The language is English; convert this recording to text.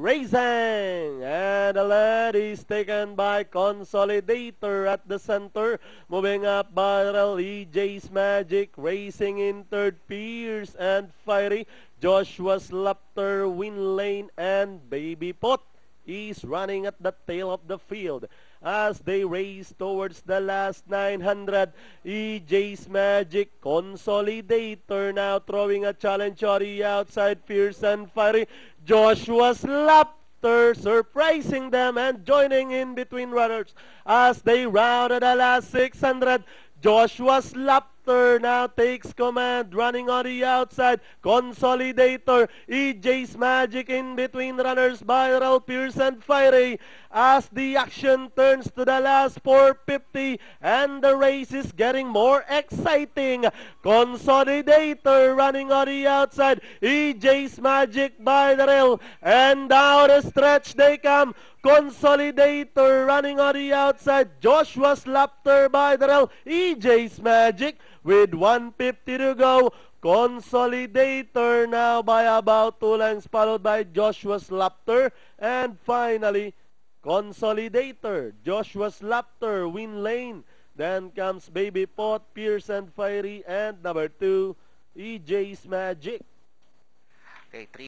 Racing, and the lead is taken by Consolidator at the center. Moving up, Barrel, EJ's Magic, racing in third, Pierce and Fiery. Joshua's Slapter, Win Lane, and Baby Pot is running at the tail of the field as they race towards the last 900. EJ's Magic, Consolidator now throwing a challenge on the outside. Fierce and Fiery. Joshua's Laughter surprising them and joining in between runners as they rounded the last 600. Joshua's Laughter now takes command, running on the outside. Consolidator, EJ's Magic in between runners, Viral, Pierce, and Fiery. As the action turns to the last 450 and the race is getting more exciting. Consolidator running on the outside, EJ's Magic by the rail, and down the stretch they come. Consolidator running on the outside, Joshua's Laughter by the rail, EJ's Magic with 150 to go. Consolidator now by about 2 lengths, followed by Joshua's Laughter, and finally Consolidator, Joshua's Laughter, Win Lane. Then comes Baby Pot, Pierce and Fiery, and number 2, EJ's Magic. Okay, 3